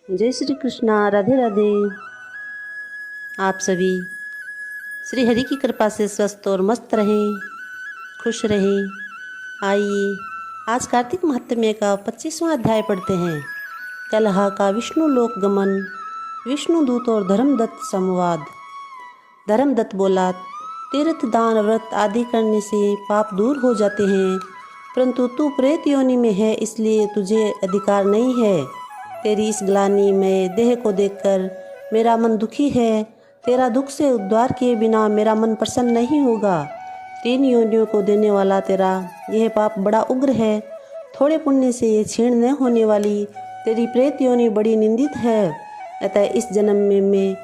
जय श्री कृष्णा। राधे राधे। आप सभी श्री हरि की कृपा से स्वस्थ और मस्त रहें, खुश रहें। आइए आज कार्तिक महात्म्य का 25वां अध्याय पढ़ते हैं। कलह का विष्णु लोक गमन, विष्णु दूत और धर्मदत्त संवाद। धर्मदत्त बोला, तीर्थ दान व्रत आदि करने से पाप दूर हो जाते हैं, परंतु तू प्रेत योनि में है, इसलिए तुझे अधिकार नहीं है। तेरी इस ग्लानि में देह को देखकर मेरा मन दुखी है। तेरा दुख से उद्धार किए बिना मेरा मन प्रसन्न नहीं होगा। 3 योनियों को देने वाला तेरा यह पाप बड़ा उग्र है। थोड़े पुण्य से ये क्षीण न होने वाली तेरी प्रेत योनि बड़ी निंदित है। अतः इस जन्म में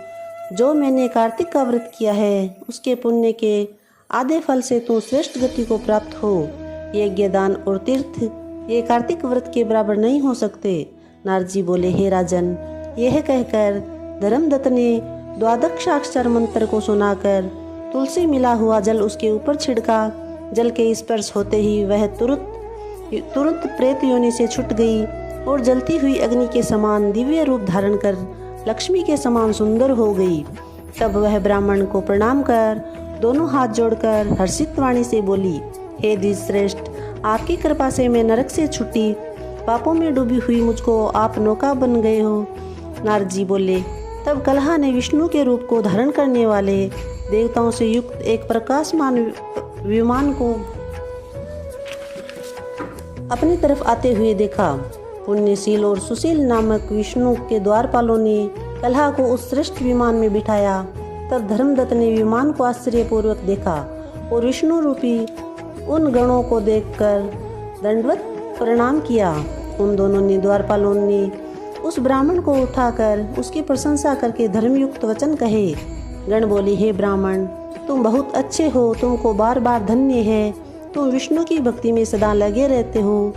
जो मैंने कार्तिक का व्रत किया है, उसके पुण्य के आधे फल से तू श्रेष्ठ गति को प्राप्त हो। यज्ञ दान और तीर्थ ये कार्तिक व्रत के बराबर नहीं हो सकते। नारद जी बोले, हे राजन, यह कहकर धर्मदत्त ने 12 मंत्र को सुनाकर तुलसी मिला हुआ जल उसके ऊपर छिड़का। जल के स्पर्श होते ही वह तुरंत प्रेत योनि से छूट गई और जलती हुई अग्नि के समान दिव्य रूप धारण कर लक्ष्मी के समान सुंदर हो गई। तब वह ब्राह्मण को प्रणाम कर दोनों हाथ जोड़कर हर्षित वाणी से बोली, हे द्विजश्रेष्ठ, आपकी कृपा से मैं नरक से छूटी। पापों में डूबी हुई मुझको आप नौका बन गए हो। नारद जी बोले, तब कलह ने विष्णु के रूप को धारण करने वाले देवताओं से युक्त एक प्रकाशमान विमान को अपनी तरफ आते हुए देखा। पुण्यशील और सुशील नामक विष्णु के द्वारपालों ने कलह को उस श्रेष्ठ विमान में बिठाया। तब धर्मदत्त ने विमान को आश्चर्यपूर्वक देखा और विष्णु रूपी उन गणों को देखकर दंडवत प्रणाम किया। उन दोनों ने द्वारपालों ने उस ब्राह्मण को उठाकर उसकी प्रशंसा करके धर्मयुक्त वचन कहे। गण बोली, हे ब्राह्मण, तुम बहुत अच्छे हो, तुमको बार बार धन्य है। तुम विष्णु की भक्ति में सदा लगे रहते हो,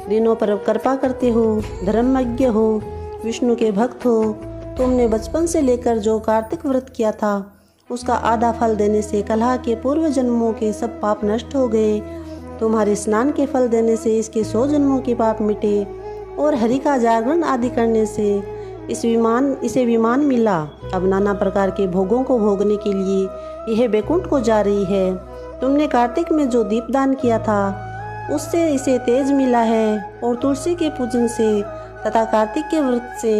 दिनों पर कृपा करते हो, धर्मज्ञ हो, विष्णु के भक्त हो। तुमने बचपन से लेकर जो कार्तिक व्रत किया था, उसका आधा फल देने से कलह के पूर्व जन्मों के सब पाप नष्ट हो गए। तुम्हारे स्नान के फल देने से इसके 100 जन्मों के पाप मिटे और हरि का जागरण आदि करने से इसे विमान मिला। अब नाना प्रकार के भोगों को भोगने के लिए यह बैकुंठ को जा रही है। तुमने कार्तिक में जो दीपदान किया था, उससे इसे तेज मिला है, और तुलसी के पूजन से तथा कार्तिक के व्रत से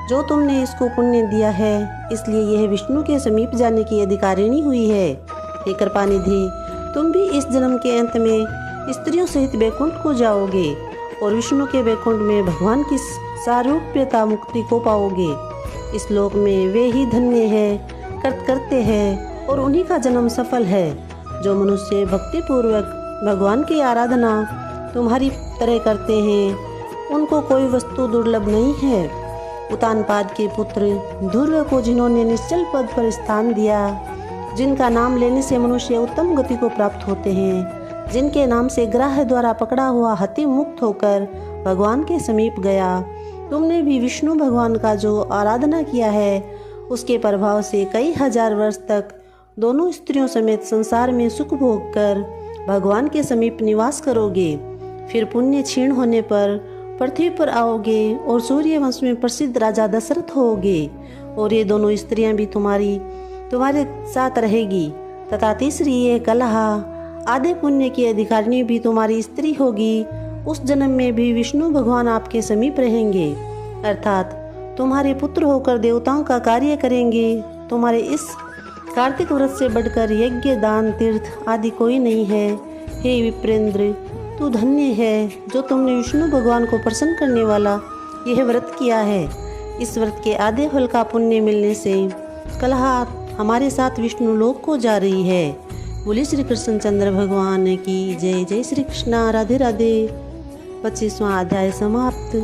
जो तुमने इसको पुण्य दिया है, इसलिए यह विष्णु के समीप जाने की अधिकारिणी हुई है। हे कृपानिधि, तुम भी इस जन्म के अंत में स्त्रियों सहित बैकुंठ को जाओगे और विष्णु के बैकुंठ में भगवान की सारूप्यता मुक्ति को पाओगे। इस लोक में वे ही धन्य है करते हैं और उन्हीं का जन्म सफल है। जो मनुष्य भक्ति पूर्वक भगवान की आराधना तुम्हारी तरह करते हैं, उनको कोई वस्तु दुर्लभ नहीं है। उतानपाद के पुत्र ध्रुव को जिन्होंने निश्चल पद पर स्थान दिया, जिनका नाम लेने से मनुष्य उत्तम गति को प्राप्त होते हैं, जिनके नाम से ग्राह द्वारा पकड़ा हुआ हाथी मुक्त होकर भगवान के समीप गया। तुमने भी विष्णु भगवान का जो आराधना किया है, उसके प्रभाव से कई हजार वर्ष तक दोनों स्त्रियों समेत संसार में सुख भोग कर भगवान के समीप निवास करोगे। फिर पुण्य क्षीण होने पर पृथ्वी पर आओगे और सूर्यवंश में प्रसिद्ध राजा दशरथ होगे, और ये दोनों स्त्रियां भी तुम्हारे साथ रहेगी। तथा तीसरी ये कलह आधे पुण्य की अधिकारिणी भी तुम्हारी स्त्री होगी। उस जन्म में भी विष्णु भगवान आपके समीप रहेंगे, अर्थात तुम्हारे पुत्र होकर देवताओं का कार्य करेंगे। तुम्हारे इस कार्तिक व्रत से बढ़कर यज्ञ दान तीर्थ आदि कोई नहीं है। हे विप्रेंद्र, तू धन्य है जो तुमने विष्णु भगवान को प्रसन्न करने वाला यह व्रत किया है। इस व्रत के आधे फल का पुण्य मिलने से कलह हमारे साथ विष्णु लोक को जा रही है। बोले श्री कृष्णचंद्र भगवान की जय। जय श्री कृष्णा। राधे राधे। 25वां अध्याय समाप्त।